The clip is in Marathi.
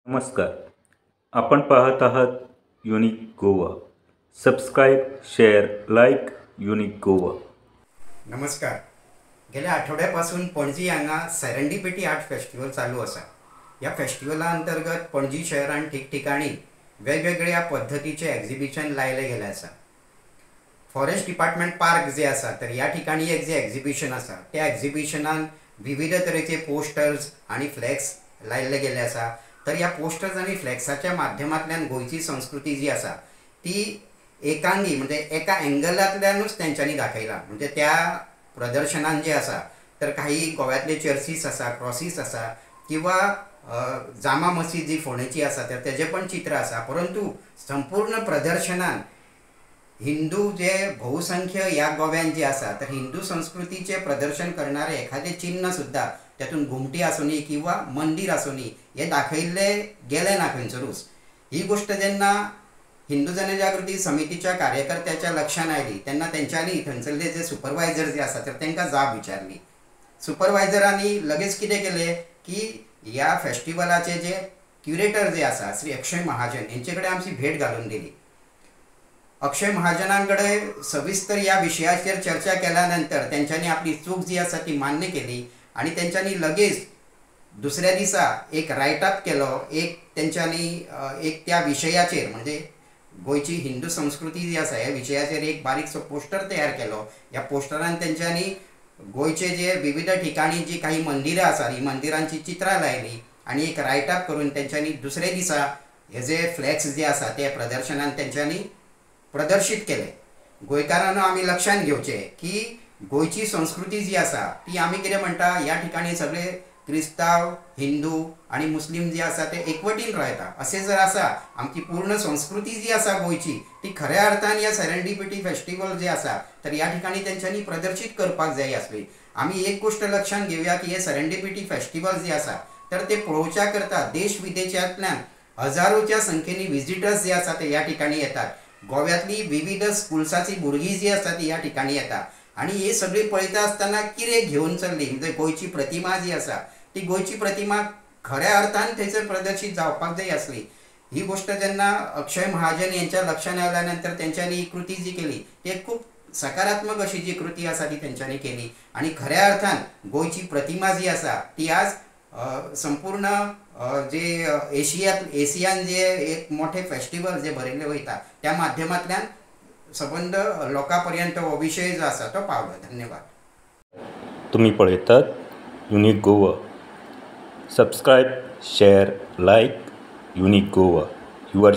नमस्कार. आपण पाहत आहात unique Goa. Subscribe, share, like unique Goa. नमस्कार. गेल्या आठवड्यापासून पणजी हांगा सेरेंडिपिटी आर्ट फेस्टिवल चालू असा. या फेस्टिवला अंतर्गत पणजी शहरान ठिकठिकाणी वेगवेगळ्या पद्धतीचे एक्झिबिशन लायले गेले असा. फॉरेस्ट डिपार्टमेंट पार्क जे असा तर या ठिकाणी एक जे एक्झिबिशन असा त्या एक्झिबिशनान विविध तरेचे पोस्टर्स आणि फ्लॅग्स लायले गेले असा. तर या पोस्टर्स आणि फ्लॅक्साच्या माध्यमांतल्यान गोयची संस्कृती जी असा ती एकांगी म्हणजे एका एंगलांतल्यानूच तेंच्यांनी दाखयला. म्हणजे त्या प्रदर्शनान जे असा तर काही गोव्यातले चर्चीस असा, क्रॉसीस असा किंवा जामा मशीद जी फोंडेची असा तर तेजे पण चित्र असा. परंतु संपूर्ण प्रदर्शनान हिंदू जे बहुसंख्य या गोव्यान जे असा तर हिंदू संस्कृतीचे प्रदर्शन करणारे एखादे चिन्ह सुद्धा त्यातून घुमटी आसुनी किंवा मंदिर आसुनी हे दाखयल्ले गेले ना खंयसरूच. ही गोष्ट जेन्ना हिंदू जनजागृती समितीच्या कार्यकर्त्याच्या लक्षात आयली तेन्ना तेंच्यांनी थंयसरले जे सुपरवायझर जे आसा तर तांकां जाप विचारली. सुपरवायझरांनी लगेच कितें केलें की ह्या फेस्टिवलाचे जे क्युरेटर जे आसा श्री अक्षय महाजन हेंचे कडेन आमची भेट घालून दिली. अक्षय महाजनांकडे सविस्तर या विशयाचेर चर्चा केल्यानंतर त्यांच्यानी आपली चूक जी आसा ती मान्य केली आणि त्यांच्यानी लगेच दुसऱ्या दिसा एक रायटअप केलो. त्यांच्यानी एक त्या विशयाचेर म्हणजे गोयची हिंदू संस्कृती जी आसा ह्या विशयाचेर एक बारीकसो पोस्टर तयार केलो. ह्या पोस्टरान त्यांच्यानी गोयचे जे विविध ठिकाणी जी काही मंदिरां आसा ही मंदिरांची चित्रां लायली आणि एक रायटअप करून त्यांच्यानी दुसरे दिसा हे जे फ्लॅग्स जे आसा ते प्रदर्शनान त्यांच्यानी प्रदर्शित केले. गोंयकारांनो आमी लक्षात घेवचे की गोयची संस्कृती जी आसा ती आमी कितें म्हणटा ह्या ठिकाणी सगळे क्रिस्ताव, हिंदू आणि मुस्लिम जे आसा ते एकवटीन रावता असे जर आसा आमची पूर्ण संस्कृती जी आसा गोयची ती खऱ्या अर्थान ह्या सेरेंडिपिटी फेस्टिवल जे आसा तर ह्या ठिकाणी तेंच्यांनी प्रदर्शित करपाक जाय आसली. आमी एक गोष्ट लक्षात घेवया की हे सेरेंडिपिटी फेस्टिवल जे आसा तर ते पळोवच्या करता देश विदेशांतल्यान हजारोच्या संख्येनी विजिटर्स जे आसा ते ह्या ठिकाणी येतात. गोव्यातली विविध स्कुल्साची भुरगीं जी आसा ती ह्या ठिकाणी येतात आणि हे सगळी पळयता आसतना कितें घेवन चल्ली म्हणजे गोयची प्रतिमा जी आसा ती गोयची प्रतिमा खऱ्या अर्थान थंयसर प्रदर्शीत जावपाक जाय आसली. ही गोष्ट जेन्ना अक्षय महाजन यांच्या लक्षात आयल्यानंतर तेंच्यांनी ही कृती जी केली ती खूप सकारात्मक अशी जी कृती आसा ती तेंच्यांनी केली आणि खऱ्या अर्थान गोयची प्रतिमा जी आसा ती आज संपूर्ण जे एशियान जे एक मोठे फेस्टिवल जे भरिल्ले वयता त्या माध्यमांतल्यान संबंध लोकांपर्यंत हो विशय जो आसा तो पावलो. धन्यवाद. तुम्ही पळयतात unique Goa. Subscribe, share, like unique Goa. Your